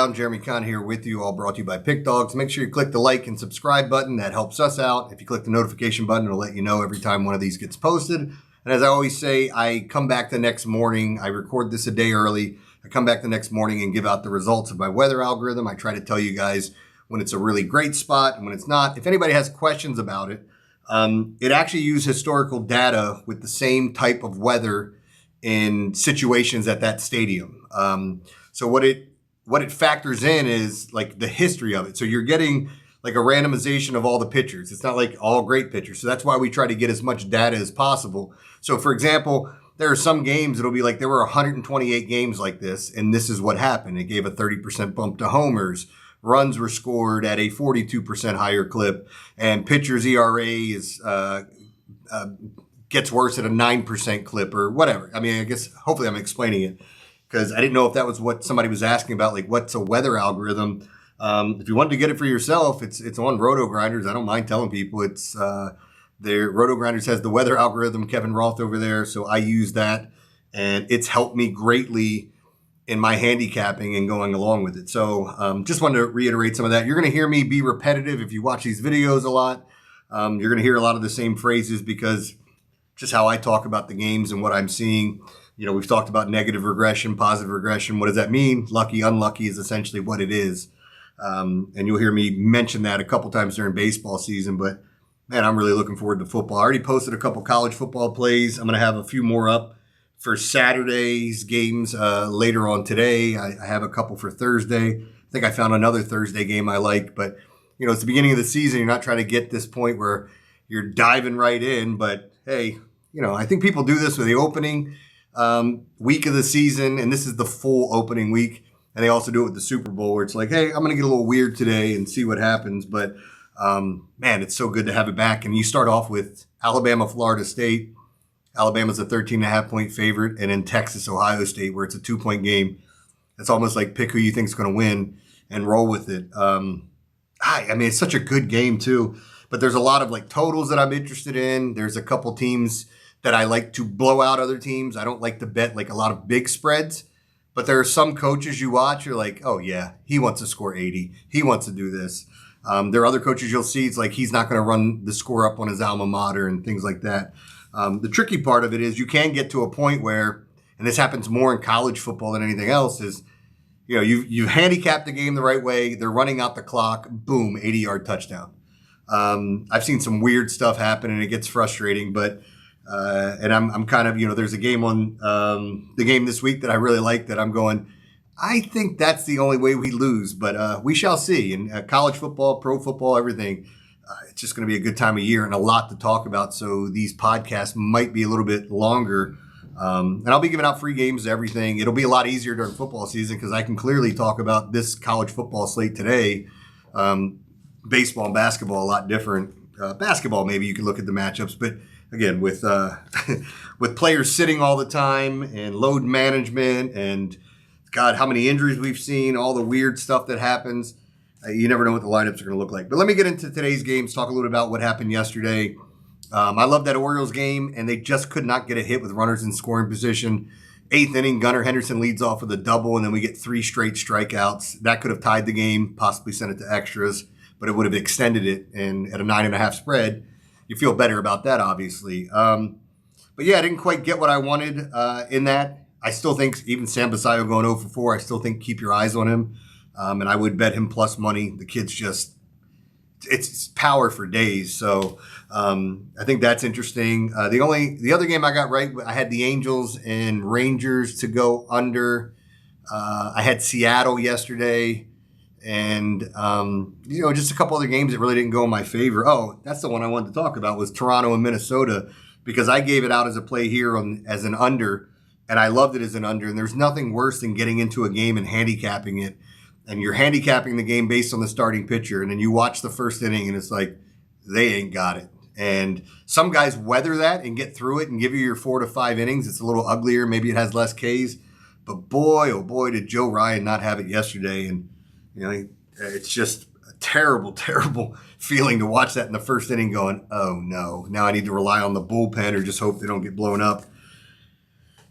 Lowdown. Jeremy Conn here with you, all brought to you by Pickdawgz. Make sure you click the like and subscribe button. That helps us out. If you click the notification button, it'll let you know every time one of these gets posted. And as I always say, I come back the next morning. I record this a day early. I come back the next morning and give out the results of my weather algorithm. I try to tell you guys when it's a really great spot and when it's not. If anybody has questions about it, it actually uses historical data with the same type of weather in situations at that stadium. So what it factors in is like the history of it. So you're getting like a randomization of all the pitchers. It's not like all great pitchers. So that's why we try to get as much data as possible. So for example, there are some games it'll be like there were 128 games like this, and this is what happened. It gave a 30% bump to homers. Runs were scored at a 42% higher clip, and pitchers' ERA is gets worse at a 9% clip or whatever. I mean, I guess hopefully I'm explaining it because I didn't know if that was what somebody was asking about, like what's a weather algorithm. If you wanted to get it for yourself, it's on Roto Grinders. I don't mind telling people it's their Roto Grinders has the weather algorithm, Kevin Roth over there. So I use that, and it's helped me greatly in my handicapping and going along with it. So just wanted to reiterate some of that. You're going to hear me be repetitive if you watch these videos a lot. You're going to hear a lot of the same phrases because just how I talk about the games and what I'm seeing. You know, we've talked about negative regression, positive regression. What does that mean? Lucky, unlucky is essentially what it is. And you'll hear me mention that a couple times during baseball season. But, man, I'm really looking forward to football. I already posted a couple college football plays. I'm going to have a few more up for Saturday's games later on today. I have a couple for Thursday. I think I found another Thursday game I like. But, you know, it's the beginning of the season. You're not trying to get this point where you're diving right in. But, hey, you know, I think people do this with the opening week of the season, and this is the full opening week. And they also do it with the Super Bowl where it's like, hey, I'm going to get a little weird today and see what happens. But, man, it's so good to have it back. And you start off with Alabama, Florida State. Alabama's a 13.5-point favorite. And in Texas, Ohio State, where it's a 2-point game. It's almost like pick who you think is going to win and roll with it. I mean, it's such a good game, too. But there's a lot of, like, totals that I'm interested in. There's a couple teams that I like to blow out other teams. I don't like to bet, like, a lot of big spreads. But there are some coaches you watch, you're like, oh, yeah, he wants to score 80. He wants to do this. There are other coaches you'll see, it's like he's not going to run the score up on his alma mater and things like that. The tricky part of it is you can get to a point where, and this happens more in college football than anything else, is, you know, you've handicapped the game the right way. They're running out the clock. Boom, 80-yard touchdown. I've seen some weird stuff happen, and it gets frustrating, but and I'm kind of, you know, there's a game on the game this week that I really like that I'm going, I think that's the only way we lose, but we shall see. And college football, pro football, everything, it's just going to be a good time of year and a lot to talk about. So these podcasts might be a little bit longer. And I'll be giving out free games to everything. It'll be a lot easier during football season because I can clearly talk about this college football slate today. Baseball and basketball, a lot different. Basketball, maybe you can look at the matchups, but again, with with players sitting all the time and load management and, God, how many injuries we've seen, all the weird stuff that happens, you never know what the lineups are going to look like. But let me get into today's games, talk a little bit about what happened yesterday. I love that Orioles game, and they just could not get a hit with runners in scoring position. 8th inning, Gunnar Henderson leads off with a double, and then we get 3 straight strikeouts. That could have tied the game, possibly sent it to extras, but it would have extended it, and at a 9.5 spread, you feel better about that, obviously. But yeah, I didn't quite get what I wanted in that. I still think even Sam Basayo going 0 for 4, I still think keep your eyes on him. And I would bet him plus money. The kid's just, it's power for days. So I think that's interesting. The other game I got right, I had the Angels and Rangers to go under. I had Seattle yesterday. And, you know, just a couple other games that really didn't go in my favor. Oh, that's the one I wanted to talk about was Toronto and Minnesota because I gave it out as a play here as an under, and I loved it as an under. And there's nothing worse than getting into a game and handicapping it. And you're handicapping the game based on the starting pitcher. And then you watch the first inning, and it's like, they ain't got it. And some guys weather that and get through it and give you your 4 to 5 innings. It's a little uglier. Maybe it has less Ks. But boy, oh boy, did Joe Ryan not have it yesterday. And you know, it's just a terrible, terrible feeling to watch that in the first inning going, oh, no, now I need to rely on the bullpen or just hope they don't get blown up.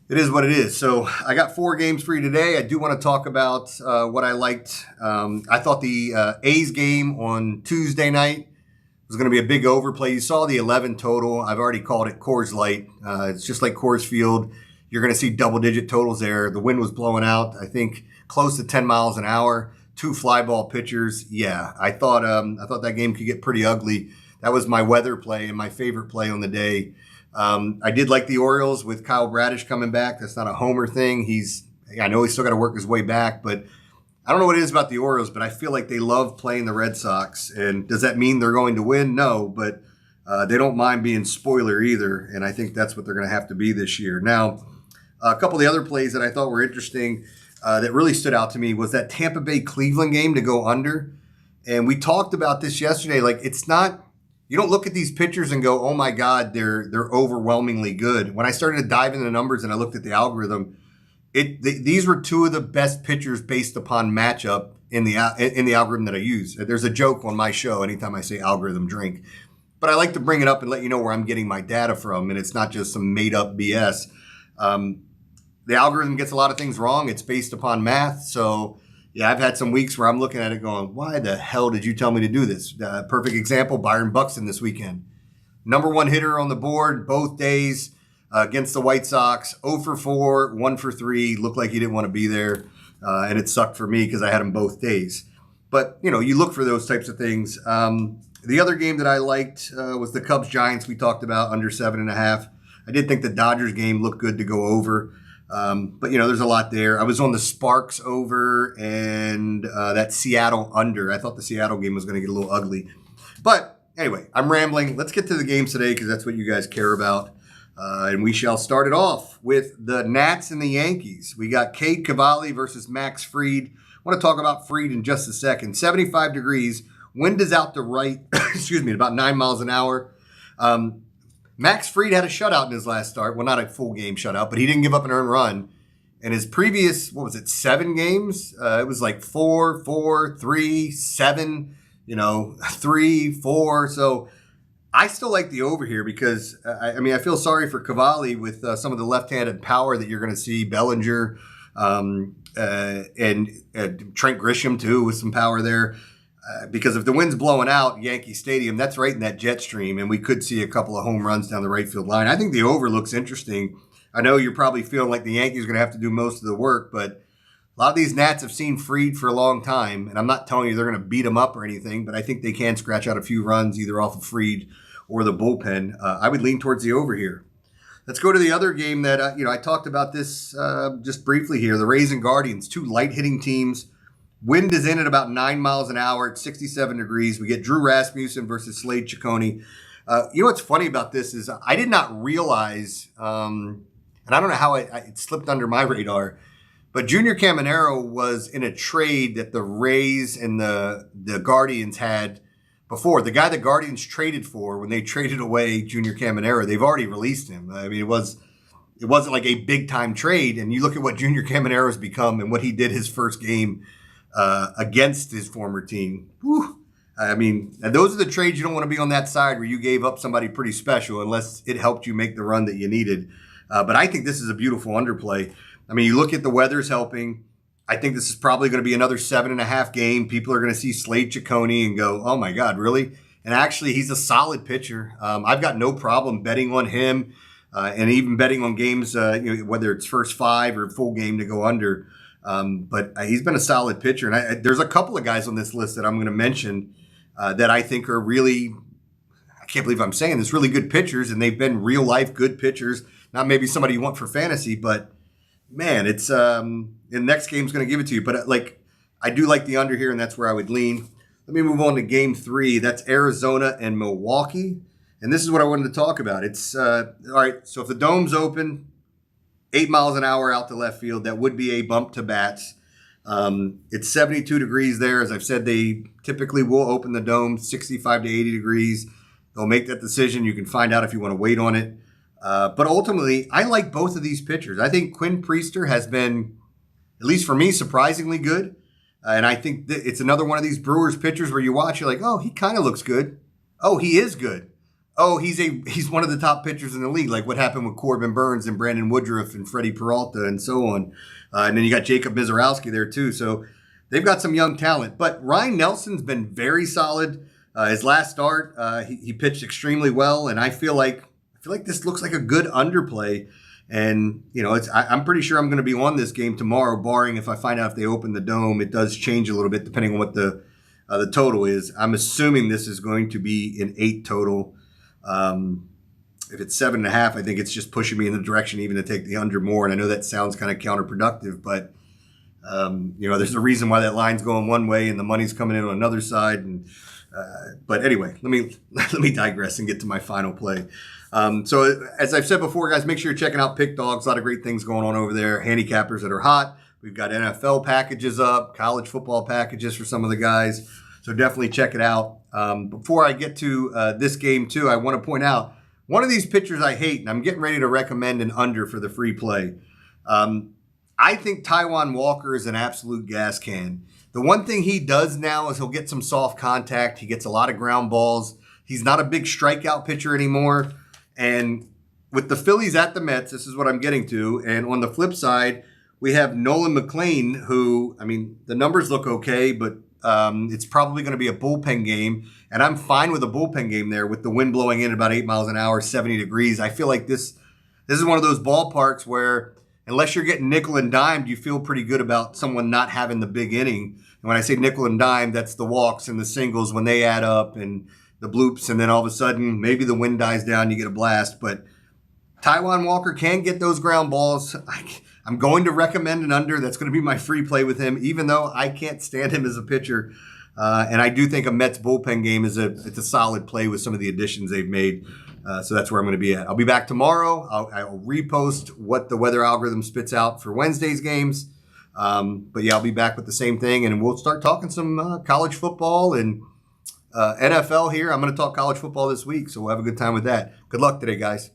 It is what it is. So I got 4 games for you today. I do want to talk about what I liked. I thought the A's game on Tuesday night was going to be a big overplay. You saw the 11 total. I've already called it Coors Light. It's just like Coors Field. You're going to see double-digit totals there. The wind was blowing out, I think, close to 10 miles an hour. 2 fly ball pitchers. Yeah, I thought that game could get pretty ugly. That was my weather play and my favorite play on the day. I did like the Orioles with Kyle Bradish coming back. That's not a homer thing. I know he's still got to work his way back, but I don't know what it is about the Orioles, but I feel like they love playing the Red Sox. And does that mean they're going to win? No, but they don't mind being spoiler either. And I think that's what they're going to have to be this year. Now, a couple of the other plays that I thought were interesting that really stood out to me was that Tampa Bay Cleveland game to go under. And we talked about this yesterday. Like, it's not, you don't look at these pitchers and go, oh my God, they're overwhelmingly good. When I started to dive into the numbers and I looked at the algorithm, these were 2 of the best pitchers based upon matchup in the algorithm that I use. There's a joke on my show anytime I say algorithm drink. But I like to bring it up and let you know where I'm getting my data from, and it's not just some made-up BS. The algorithm gets a lot of things wrong. It's based upon math. So, yeah, I've had some weeks where I'm looking at it going, why the hell did you tell me to do this? Perfect example, Byron Buxton this weekend. Number 1 hitter on the board both days against the White Sox. 0 for 4, 1 for 3. Looked like he didn't want to be there. And it sucked for me because I had him both days. But, you look for those types of things. The other game that I liked was the Cubs-Giants we talked about, under 7.5. I did think the Dodgers game looked good to go over. But, there's a lot there. I was on the Sparks over and that Seattle under. I thought the Seattle game was going to get a little ugly. But anyway, I'm rambling. Let's get to the games today because that's what you guys care about. And we shall start it off with the Nats and the Yankees. We got Cade Cavalli versus Max Fried. I want to talk about Fried in just a second. 75 degrees. Wind is out to right, excuse me, about 9 miles an hour. Max Fried had a shutout in his last start. Well, not a full game shutout, but he didn't give up an earned run. And his previous, 7 games? It was like 4, 4, 3, 7, 3, 4. So I still like the over here because, I feel sorry for Cavalli with some of the left-handed power that you're going to see. Bellinger and Trent Grisham, too, with some power there. Because if the wind's blowing out Yankee Stadium, that's right in that jet stream, and we could see a couple of home runs down the right field line. I think the over looks interesting. I know you're probably feeling like the Yankees are going to have to do most of the work, but a lot of these Nats have seen Fried for a long time, and I'm not telling you they're going to beat him up or anything, but I think they can scratch out a few runs either off of Fried or the bullpen. I would lean towards the over here. Let's go to the other game that, I talked about this just briefly here, the Rays and Guardians, 2 light-hitting teams. Wind is in at about 9 miles an hour at 67 degrees. We get Drew Rasmussen versus Slade Ciccone. What's funny about this is I did not realize, and I don't know how it slipped under my radar, but Junior Caminero was in a trade that the Rays and the Guardians had before. The guy the Guardians traded for, when they traded away Junior Caminero, they've already released him. I mean, it wasn't like a big-time trade, and you look at what Junior Caminero has become and what he did his first game against his former team. Whew. And those are the trades you don't want to be on that side where you gave up somebody pretty special unless it helped you make the run that you needed. But I think this is a beautiful underplay. You look at the weather's helping. I think this is probably going to be another 7.5 game. People are going to see Slade Ciccone and go, oh my God, really? And actually, he's a solid pitcher. I've got no problem betting on him and even betting on games, whether it's first 5 or full game to go under. But he's been a solid pitcher. And there's a couple of guys on this list that I'm going to mention that I think are really, I can't believe I'm saying this, really good pitchers. And they've been real life good pitchers. Not maybe somebody you want for fantasy, but man, it's the next game's going to give it to you. But I do like the under here, and that's where I would lean. Let me move on to game 3. That's Arizona and Milwaukee. And this is what I wanted to talk about. It's all right. So if the dome's open, 8 miles an hour out to left field, that would be a bump to bats. It's 72 degrees there. As I've said, they typically will open the dome 65 to 80 degrees. They'll make that decision. You can find out if you want to wait on it. But ultimately, I like both of these pitchers. I think Quinn Priester has been, at least for me, surprisingly good. And I think that it's another one of these Brewers pitchers where you watch, you're like, oh, he kind of looks good. Oh, he is good. Oh, he's one of the top pitchers in the league. Like what happened with Corbin Burns and Brandon Woodruff and Freddie Peralta and so on. And then you got Jacob Mizorowski there too. So they've got some young talent. But Ryan Nelson's been very solid. His last start, he pitched extremely well, and I feel like this looks like a good underplay. And I'm pretty sure I'm going to be on this game tomorrow, barring if I find out if they open the dome. It does change a little bit depending on what the total is. I'm assuming this is going to be an 8 total. If it's 7.5, I think it's just pushing me in the direction even to take the under more. And I know that sounds kind of counterproductive, but there's a reason why that line's going one way and the money's coming in on another side. And but anyway, let me digress and get to my final play. So as I've said before, guys, make sure you're checking out Pickdawgz. A lot of great things going on over there. Handicappers that are hot. We've got NFL packages up, college football packages for some of the guys. So definitely check it out. Before I get to this game too, I want to point out one of these pitchers I hate, and I'm getting ready to recommend an under for the free play. I think Taijuan Walker is an absolute gas can. The one thing he does now is he'll get some soft contact. He gets a lot of ground balls. He's not a big strikeout pitcher anymore. And with the Phillies at the Mets, this is what I'm getting to. And on the flip side, we have Nolan McLean, who, the numbers look okay, but it's probably going to be a bullpen game. And I'm fine with a bullpen game there with the wind blowing in at about 8 miles an hour, 70 degrees. I feel like this is one of those ballparks where unless you're getting nickel and dimed, you feel pretty good about someone not having the big inning. And when I say nickel and dime, that's the walks and the singles when they add up and the bloops. And then all of a sudden, maybe the wind dies down, you get a blast. But Taijuan Walker can get those ground balls. I'm going to recommend an under. That's going to be my free play with him, even though I can't stand him as a pitcher. And I do think a Mets bullpen game it's a solid play with some of the additions they've made. So that's where I'm going to be at. I'll be back tomorrow. I'll repost what the weather algorithm spits out for Wednesday's games. But yeah, I'll be back with the same thing, and we'll start talking some college football and NFL here. I'm going to talk college football this week, so we'll have a good time with that. Good luck today, guys.